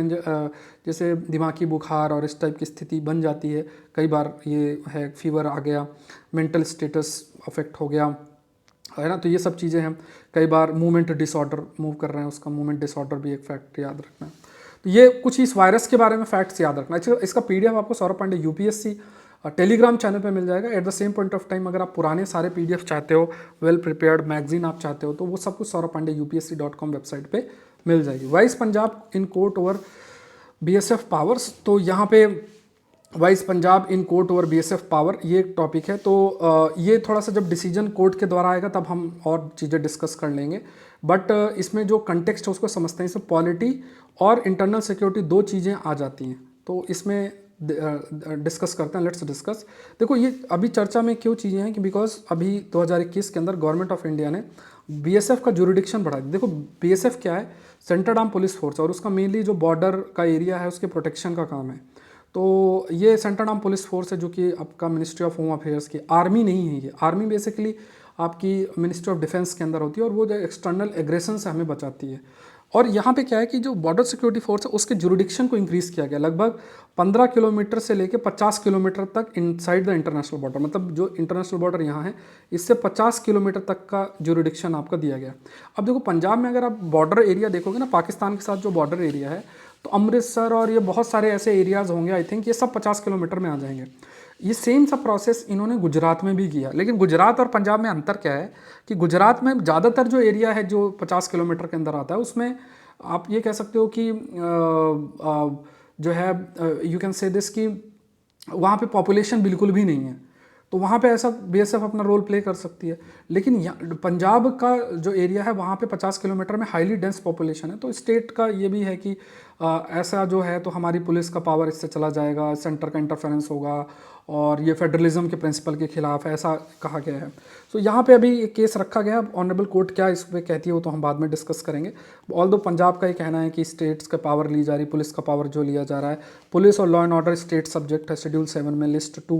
जैसे दिमागी बुखार और इस टाइप की स्थिति बन जाती है। कई बार ये है फीवर आ गया, मेंटल स्टेटस अफेक्ट हो गया, है ना, तो ये सब चीज़ें हैं। कई बार मूवमेंट डिसऑर्डर, मूव कर रहे हैं उसका मूवमेंट डिसऑर्डर भी एक फैक्ट याद रखना है। तो ये कुछ इस वायरस के बारे में फैक्ट्स याद रखना है। इसका PDF आपको Saurabh Pandey UPSC telegram channel पे मिल जाएगा। At the same point of time अगर आप पुराने सारे PDF चाहते हो, वेल प्रिपेयर्ड मैगजीन आप चाहते हो, तो वो सब कुछ सौरभ पांडे UPSC.com वेबसाइट पे मिल जाएगी। Vice Punjab in court over BSF powers, तो यहाँ पे vice Punjab in court over BSF power ये एक टॉपिक है। तो ये थोड़ा सा जब डिसीजन कोर्ट के द्वारा आएगा तब हम और चीज़ें डिस्कस कर लेंगे, बट इसमें जो कंटेक्स्ट है उसको समझते हैं। इसमें पॉलिटी और इंटरनल सिक्योरिटी दो चीज़ें आ जाती हैं, तो इसमें डिस्कस करते हैं। Let's discuss. देखो ये अभी चर्चा में क्यों चीज़ें हैं कि बिकॉज अभी 2021 के अंदर गवर्नमेंट ऑफ इंडिया ने BSF का जुरिडिक्शन बढ़ा दिया। देखो BSF क्या है, सेंट्रल आर्म पुलिस फोर्स, और उसका मेनली जो बॉर्डर का एरिया है उसके प्रोटेक्शन का काम है। तो ये सेंट्रल आर्म पुलिस फोर्स है जो कि आपका मिनिस्ट्री ऑफ होम अफेयर्स की, आर्मी नहीं है ये। आर्मी बेसिकली आपकी मिनिस्ट्री ऑफ डिफेंस के अंदर होती है और वो जो एक्सटर्नल एग्रेशन से हमें बचाती है। और यहाँ पे क्या है कि जो बॉर्डर सिक्योरिटी फोर्स है उसके जुरिडिक्शन को इंक्रीज़ किया गया, लगभग 15 किलोमीटर से लेकर 50 किलोमीटर तक इनसाइड द इंटरनेशनल बॉर्डर, मतलब जो इंटरनेशनल बॉर्डर यहाँ है इससे 50 किलोमीटर तक का जुरिडिक्शन आपका दिया गया। अब देखो पंजाब में अगर आप बॉर्डर एरिया देखोगे ना पाकिस्तान के साथ, जो बॉर्डर एरिया है, तो अमृतसर और ये बहुत सारे ऐसे एरियाज़ होंगे, आई थिंक ये सब 50 किलोमीटर में आ जाएंगे। ये सेम सा प्रोसेस इन्होंने गुजरात में भी किया, लेकिन गुजरात और पंजाब में अंतर क्या है कि गुजरात में ज़्यादातर जो एरिया है जो 50 किलोमीटर के अंदर आता है उसमें आप ये कह सकते हो कि जो है यू कैन से दिस कि वहाँ पे पॉपुलेशन बिल्कुल भी नहीं है, तो वहाँ पे ऐसा बीएसएफ अपना रोल प्ले कर सकती है। लेकिन पंजाब का जो एरिया है वहाँ पे 50 किलोमीटर में हाईली डेंस पॉपुलेशन है, तो स्टेट का ये भी है कि ऐसा जो है तो हमारी पुलिस का पावर इससे चला जाएगा, सेंटर का इंटरफेरेंस होगा और ये फेडरलिज्म के प्रिंसिपल के खिलाफ है, ऐसा कहा गया है। तो यहाँ पे अभी एक केस रखा गया, ऑनरेबल कोर्ट क्या इस पर कहती है वो तो हम बाद में डिस्कस करेंगे। ऑल दो पंजाब का ये कहना है कि स्टेट्स का पावर ली जा रही, पुलिस का पावर जो लिया जा रहा है, पुलिस और law and order state subject है शेड्यूल 7 में लिस्ट 2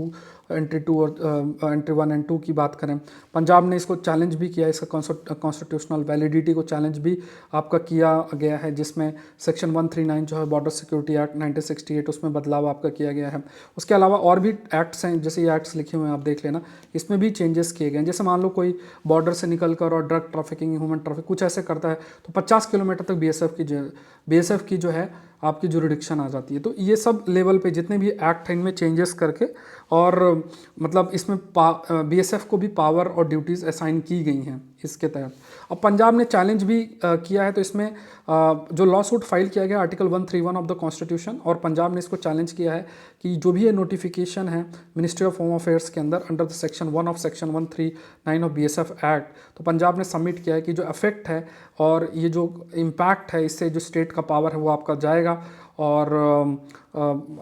एंट्री 2 और एंट्री 1 एंड 2 की बात करें। पंजाब ने इसको चैलेंज भी किया, इसका कॉन्स्टिट्यूशनल वैलिडिटी को चैलेंज भी आपका किया गया है, जिसमें सेक्शन 139 जो है बॉर्डर सिक्योरिटी एक्ट 1968 उसमें बदलाव आपका किया गया है। उसके अलावा और भी एक्ट्स हैं, जैसे ये एक्ट्स लिखे हुए हैं आप देख लेना, इसमें भी चेंजेस किए गए हैं। जैसे मान लो कोई बॉर्डर से निकल कर और ड्रग ट्रैफिकिंग, ह्यूमन ट्रैफिक कुछ ऐसे करता है तो 50 किलोमीटर तक बीएसएफ की जो है आपकी जुरिडिक्शन आ जाती है। तो ये सब लेवल पे जितने भी एक्ट हैं इनमें चेंजेस करके और मतलब इसमें बीएसएफ को भी पावर और ड्यूटीज़ असाइन की गई हैं इसके तहत। अब पंजाब ने चैलेंज भी किया है, तो इसमें जो लॉ सूट फाइल किया गया आर्टिकल 131 ऑफ द कॉन्स्टिट्यूशन, और पंजाब ने इसको चैलेंज किया है कि जो भी ये नोटिफिकेशन है मिनिस्ट्री ऑफ होम अफेयर्स के अंदर under the section 1 of section 139 of BSF act, तो पंजाब ने सबमिट किया है कि जो इफेक्ट है और ये जो इम्पैक्ट है इससे जो स्टेट का पावर है वो आपका जाएगा। और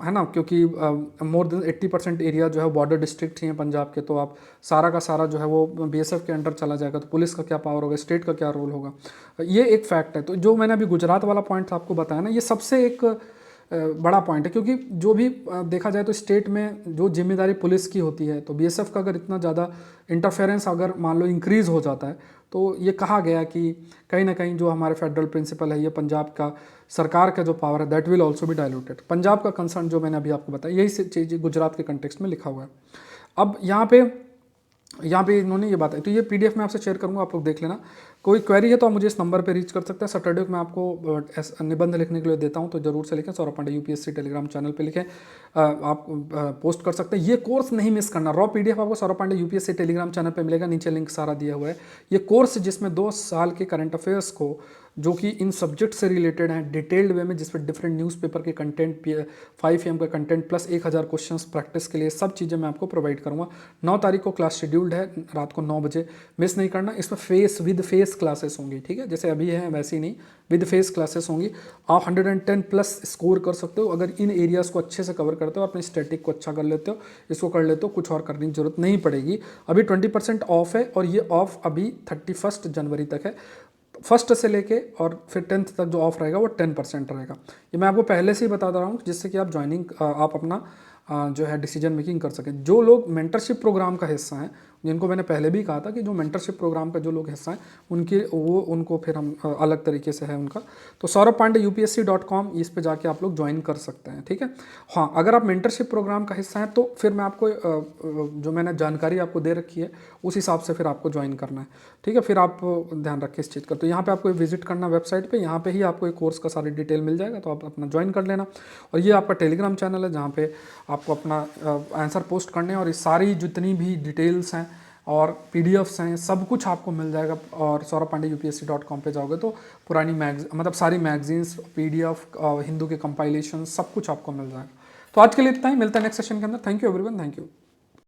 है ना, क्योंकि मोर देन 80% एरिया जो है बॉर्डर डिस्ट्रिक्ट ही हैं पंजाब के, तो आप सारा का सारा जो है वो बीएसएफ के अंडर चला जाएगा, तो पुलिस का क्या पावर होगा, स्टेट का क्या रोल होगा, ये एक फैक्ट है। तो जो मैंने अभी गुजरात वाला पॉइंट आपको बताया ना, ये सबसे एक बड़ा पॉइंट है, क्योंकि जो भी देखा जाए तो स्टेट में जो जिम्मेदारी पुलिस की होती है, तो बीएसएफ का अगर इतना ज़्यादा इंटरफेरेंस अगर मान लो इंक्रीज़ हो जाता है, तो ये कहा गया कि कहीं ना कहीं जो हमारे फेडरल प्रिंसिपल है, ये पंजाब का सरकार का जो पावर है that will also be diluted. Punjab का कंसर्न जो मैंने अभी आपको बताया यही चीज़ गुजरात के कंटेक्स्ट में लिखा हुआ है। अब यहाँ पे इन्होंने ये बात है, तो ये पीडीएफ में आपसे शेयर करूँगा, आप लोग देख लेना। कोई क्वेरी है तो आप मुझे इस नंबर पे रीच कर सकते हैं। सैटरडे को मैं आपको निबंध लिखने के लिए देता हूँ, तो जरूर से लिखें। Saurabh Pandey UPSC telegram channel पे लिखें, आप पोस्ट कर सकते हैं। ये कोर्स नहीं मिस करना, रॉ पीडीएफ आपको Saurabh Pandey UPSC telegram channel पे मिलेगा, नीचे लिंक सारा दिया हुआ है। ये कोर्स जिसमें 2 साल के करंट अफेयर्स को जो कि इन सब्जेक्ट से रिलेटेड हैं डिटेल्ड वे में, जिसमें डिफरेंट न्यूज़पेपर के कंटेंट, 5 AM का कंटेंट प्लस 1000 क्वेश्चंस प्रैक्टिस के लिए, सब चीज़ें मैं आपको प्रोवाइड करूँगा। 9 तारीख को क्लास शेड्यूल्ड है, रात को 9 बजे, मिस नहीं करना। इसमें विद फेस क्लासेस होंगी, ठीक है, जैसे अभी है वैसे ही नहीं, विद फेस क्लासेस होंगी। आप 110 प्लस स्कोर कर सकते हो अगर इन एरियाज़ को अच्छे से कवर करते हो, अपने स्टैटिक को अच्छा कर लेते हो, इसको कर लेते हो, कुछ और करने की जरूरत नहीं पड़ेगी। अभी 20% ऑफ है, और ये ऑफ अभी 31 जनवरी तक है। 1 से लेके और फिर 10th तक जो ऑफ रहेगा वो 10% रहेगा। ये मैं आपको पहले से ही बता दे रहा हूँ, जिससे कि आप अपना जो है डिसीजन मेकिंग कर सकें। जो लोग मेंटरशिप प्रोग्राम का हिस्सा हैं, जिनको मैंने पहले भी कहा था कि जो मेंटरशिप प्रोग्राम का जो लोग हिस्सा हैं उनको फिर हम अलग तरीके से है उनका, तो saurabhpandeyupsc.com इस पे जाके आप लोग ज्वाइन कर सकते हैं, ठीक है। हाँ, अगर आप मेंटरशिप प्रोग्राम का हिस्सा हैं तो फिर मैं आपको जो मैंने जानकारी आपको दे रखी है उस हिसाब से फिर आपको ज्वाइन करना है, ठीक है। फिर आप ध्यान रखें इस चीज़ का। तो यहाँ पर आपको विजिट करना वेबसाइट पर, यहाँ पर ही आपको एक कोर्स का सारी डिटेल मिल जाएगा, तो आप अपना ज्वाइन कर लेना। और ये आपका टेलीग्राम चैनल है जहाँ पे आपको अपना आंसर पोस्ट करने और ये सारी जितनी भी डिटेल्स हैं और पीडीएफ्स हैं सब कुछ आपको मिल जाएगा। और saurabhpandeyupsc.com पे जाओगे तो पुरानी मतलब सारी मैगजीन्स, पीडीएफ, हिंदू के कंपाइलेशन सब कुछ आपको मिल जाएगा। तो आज के लिए इतना ही, मिलता है नेक्स्ट सेशन के अंदर। Thank you everyone, thank you.